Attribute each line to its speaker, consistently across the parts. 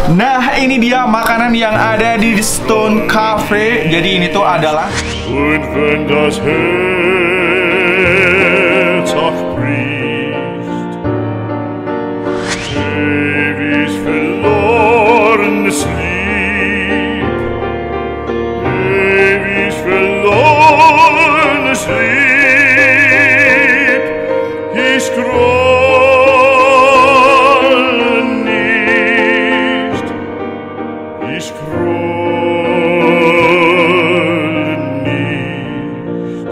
Speaker 1: Nah, ini dia makanan yang ada di Stone Cafe. Jadi ini tuh adalah
Speaker 2: Und wenn das Herz auch bricht, ewig verlorenes Lieb, ewig verlorenes Lieb, ich grolle nicht, ich grolle nicht,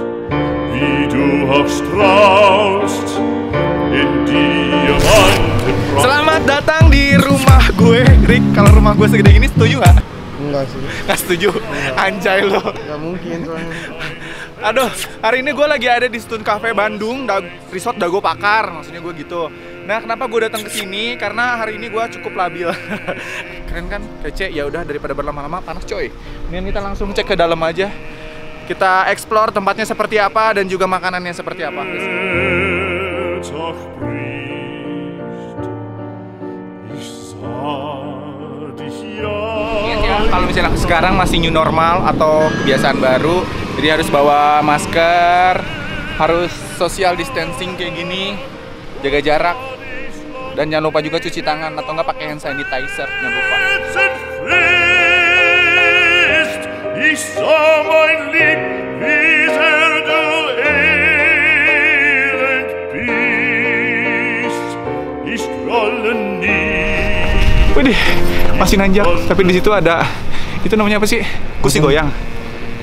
Speaker 2: wie du auch strahlst in Diamantenpracht.
Speaker 1: Selamat datang di rumah gue. Rick, kalau rumah gue segede ini setuju nggak?
Speaker 3: Enggak sih,
Speaker 1: Nggak setuju? Anjay lo.
Speaker 3: nggak mungkin soalnya.
Speaker 1: Aduh, hari ini gue lagi ada di Stone Cafe Bandung, Resort Dago Pakar, maksudnya gue gitu. Nah, kenapa gue datang ke sini? Karena hari ini gue cukup labil. Keren kan? Kece. Ya udah, daripada berlama-lama panas coy. Ini kita langsung cek ke dalam aja. Kita explore tempatnya seperti apa dan juga makanannya seperti apa.
Speaker 2: Herz auch bricht, ich sah dich ja.
Speaker 1: Ingat ya, kalau misalnya sekarang masih new normal atau kebiasaan baru, jadi harus bawa masker, harus social distancing kayak gini, jaga jarak, dan jangan lupa juga cuci tangan atau nggak pakai hand sanitizer, jangan lupa.
Speaker 2: Entfrisst, ich sah mein Lieb, wie sehr du elend bist, ich grolle nie.
Speaker 1: Widih, masih nanjak, tapi di situ ada, itu namanya apa sih? Kursi goyang.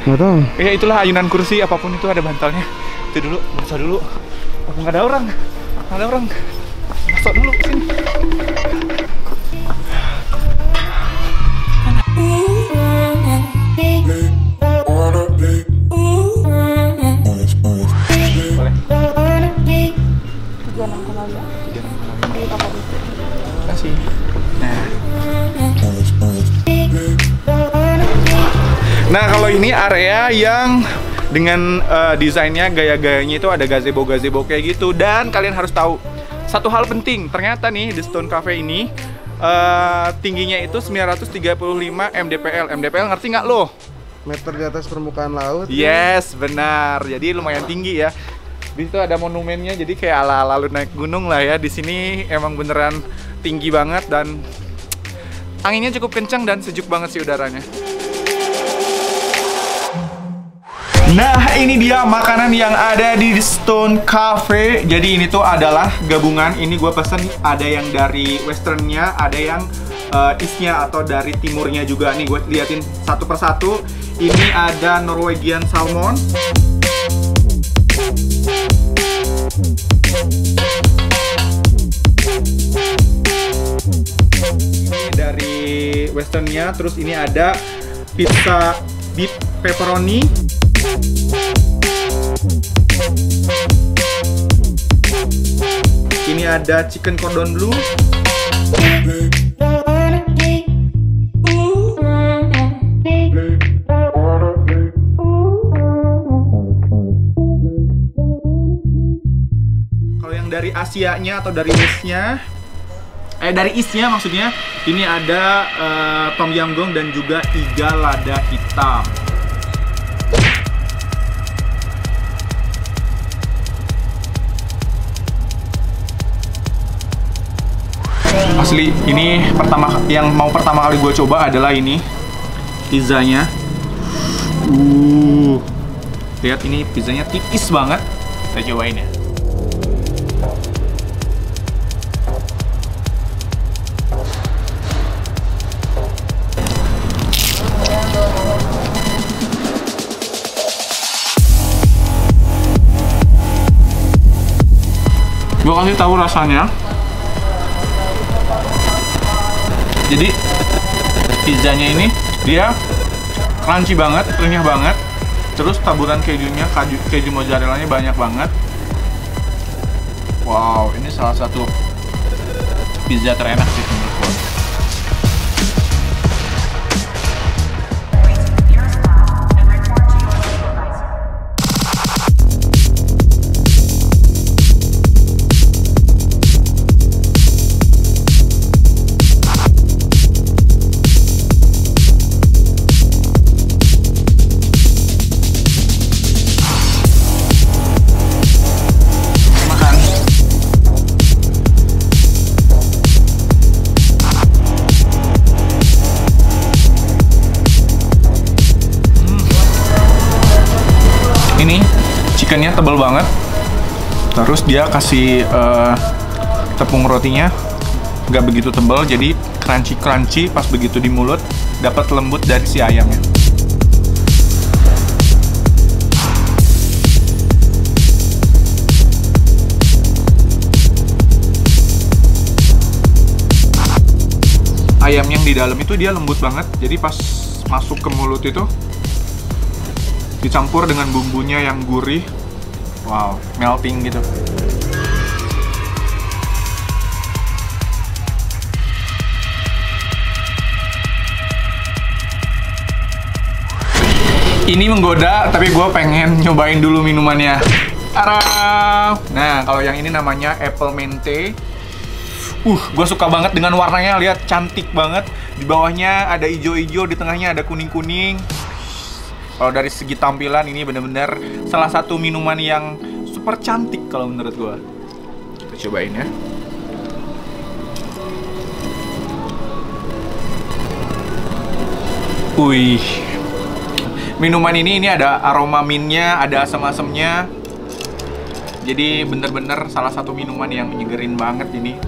Speaker 3: Nggak tahu.
Speaker 1: Ya itulah ayunan kursi, apapun itu ada bantalnya. Itu dulu, baca dulu. Apa nggak ada orang? Nggak ada orang. Masuk dulu sini. Boleh. Kasih. Nah, kalau ini area yang dengan desainnya, gaya-gayanya itu ada gazebo-gazebo kayak gitu. Dan kalian harus tahu satu hal penting, ternyata nih di Stone Cafe ini tingginya itu 935 mdpl. MDPL ngerti nggak lo?
Speaker 3: Meter di atas permukaan laut.
Speaker 1: Yes, benar. Jadi lumayan tinggi ya. Di situ ada monumennya, jadi kayak ala-ala lu naik gunung lah ya. Di sini emang beneran tinggi banget dan anginnya cukup kencang dan sejuk banget sih udaranya. Nah, ini dia makanan yang ada di Stone Cafe. Jadi ini tuh adalah gabungan. Ini gue pesen ada yang dari westernnya, ada yang eastnya atau dari timurnya juga. Nih gue liatin satu persatu. Ini ada Norwegian salmon. Ini dari westernnya. Terus ini ada pizza beef pepperoni. Ini ada chicken cordon bleu. Kalau yang dari Asianya atau dari Eastnya, dari Eastnya maksudnya, ini ada tom yam goong dan juga iga lada hitam. Asli, ini pertama kali gue coba adalah ini pizzanya. Lihat, ini pizzanya tipis banget. Kita cobain ya. Gue kasih tahu rasanya. Jadi pizzanya ini dia crunchy banget, renyah banget. Terus taburan kejunya, keju mozzarellanya banyak banget. Wow, ini salah satu pizza terenak sih menurut gue. Kuahnya tebel banget. Terus dia kasih tepung rotinya nggak begitu tebal, jadi crunchy pas begitu di mulut, dapat lembut dari si ayamnya. Ayam yang di dalam itu dia lembut banget, jadi pas masuk ke mulut itu dicampur dengan bumbunya yang gurih, wow, melting gitu. Ini menggoda, tapi gue pengen nyobain dulu minumannya. Arah. Nah, kalau yang ini namanya apple mente. Gue suka banget dengan warnanya, lihat cantik banget. Di bawahnya ada hijau-hijau, di tengahnya ada kuning-kuning. Kalau dari segi tampilan ini bener-bener salah satu minuman yang super cantik kalau menurut gue. Kita cobain ya. Wih, minuman ini ada aroma mintnya, ada asam-asamnya. Jadi bener-bener salah satu minuman yang menyegerin banget ini.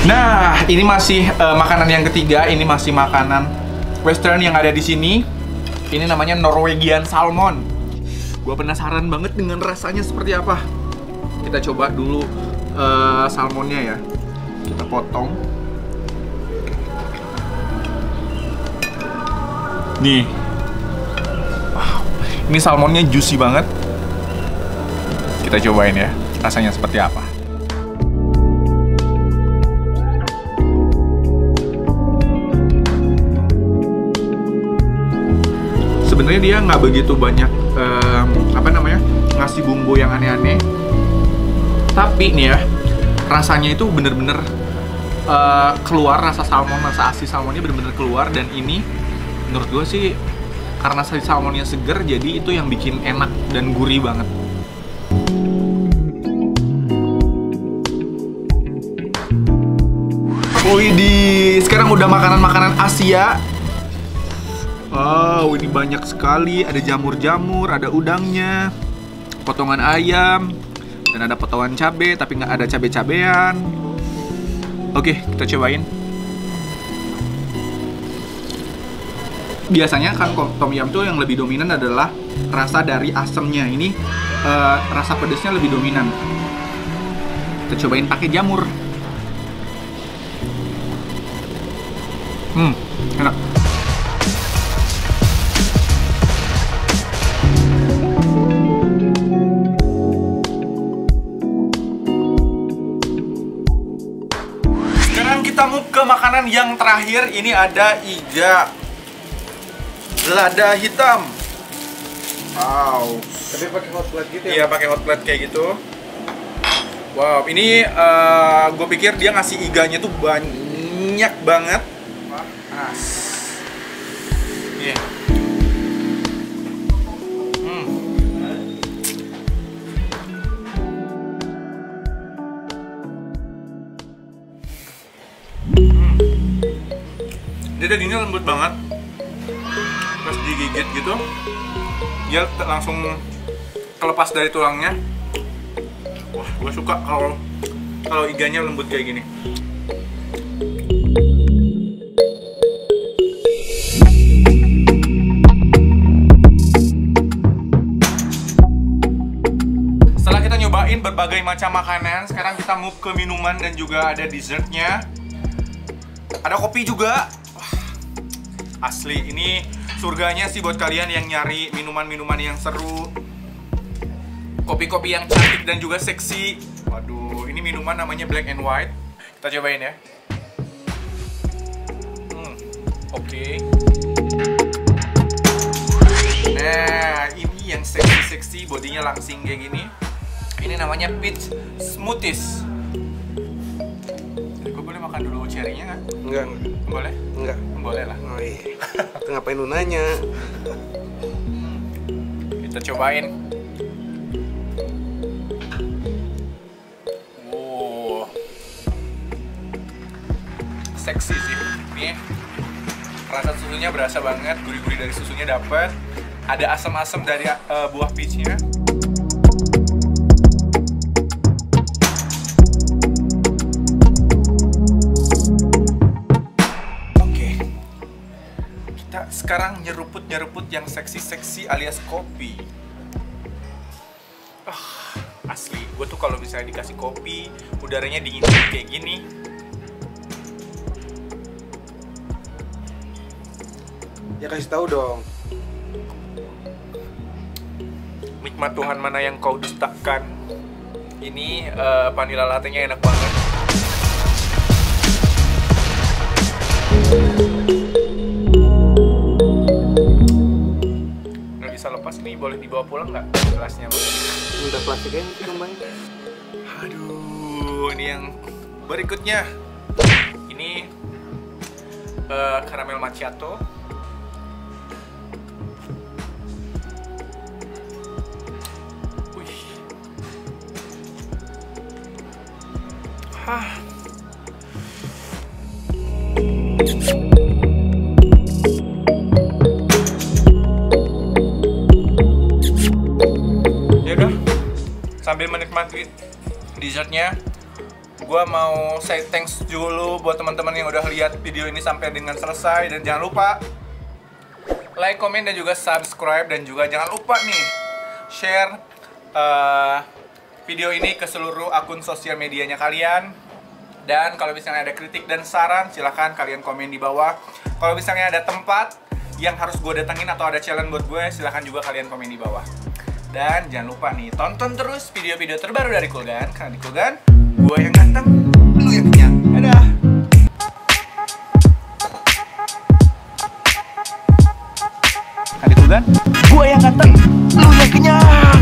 Speaker 1: Nah, ini masih makanan yang ketiga. Ini masih makanan Western yang ada di sini. Ini namanya Norwegian Salmon. Gua penasaran banget dengan rasanya seperti apa. Kita coba dulu salmonnya ya. Kita potong. Nih. Wow, ini salmonnya juicy banget. Kita cobain ya, rasanya seperti apa. Sebenarnya dia nggak begitu banyak ngasih bumbu yang aneh-aneh, tapi nih ya rasanya itu bener-bener keluar rasa salmon, rasa asli salmonnya bener-bener keluar. Dan ini menurut gue sih karena si salmonnya seger, jadi itu yang bikin enak dan gurih banget. Widih, sekarang udah makanan-makanan Asia. Wow, ini banyak sekali. Ada jamur-jamur, ada udangnya, potongan ayam, dan ada potongan cabai, tapi nggak ada cabai-cabean. Oke, kita cobain. Biasanya kan tom yum tuh yang lebih dominan adalah rasa dari asamnya. Ini rasa pedesnya lebih dominan. Kita cobain pakai jamur. Enak. Kita mau ke makanan yang terakhir. Ini ada iga lada hitam. Wow.
Speaker 3: Tapi pakai hot plate gitu ya?
Speaker 1: Iya, pakai hot plate kayak gitu. Wow, ini gue pikir dia ngasih iganya tuh banyak banget. Nah. Iya. Dia dagingnya lembut banget, pas digigit gitu dia langsung kelepas dari tulangnya. Wah, gue suka kalau iganya lembut kayak gini. Setelah kita nyobain berbagai macam makanan, sekarang kita move ke minuman dan juga ada dessertnya. Ada kopi juga. Asli, ini surganya sih buat kalian yang nyari minuman-minuman yang seru, kopi-kopi yang cantik dan juga seksi. Waduh, ini minuman namanya Black and White. Kita cobain ya. Oke. Nah, ini yang seksi-seksi, bodinya langsing kayak gini. Ini namanya peach smoothies. Gue boleh makan dulu cherry-nya nggak?
Speaker 3: Enggak.
Speaker 1: Boleh?
Speaker 3: Enggak.
Speaker 1: Boleh lah.
Speaker 3: Oh iya. Ngapain lu nanya?
Speaker 1: Kita cobain. Wow. Seksi sih. Nih. Rasa susunya berasa banget, gurih-gurih dari susunya dapet. Ada asam-asam dari buah peachnya. Oke, kita sekarang nyeruput yang seksi-seksi alias kopi. Asli, gue tuh kalau misalnya dikasih kopi, udaranya dingin kayak gini.
Speaker 3: Ya kasih tahu dong.
Speaker 1: Nikmat Tuhan, mana yang kau dustakan. Ini vanilla latte-nya enak banget. Nggak bisa lepas, ini boleh dibawa pulang nggak gelasnya?
Speaker 3: Minta plastiknya kembali.
Speaker 1: Aduh, ini yang berikutnya. Ini caramel macchiato. Wih. Ya udah, sambil menikmati dessertnya, gue mau say thanks dulu buat teman-teman yang udah lihat video ini sampai dengan selesai. Dan jangan lupa like, komen, dan juga subscribe. Dan juga jangan lupa nih share video ini ke seluruh akun sosial medianya kalian. Dan kalau misalnya ada kritik dan saran, silahkan kalian komen di bawah. Kalau misalnya ada tempat yang harus gue datangin atau ada challenge buat gue, silahkan juga kalian komen di bawah. Dan jangan lupa nih, tonton terus video-video terbaru dari Kulgan. Karena di Kulgan, gue yang ganteng, lu yang kenyang. Dadah! Karena di Kulgan, gue yang ganteng, lu yang kenyang.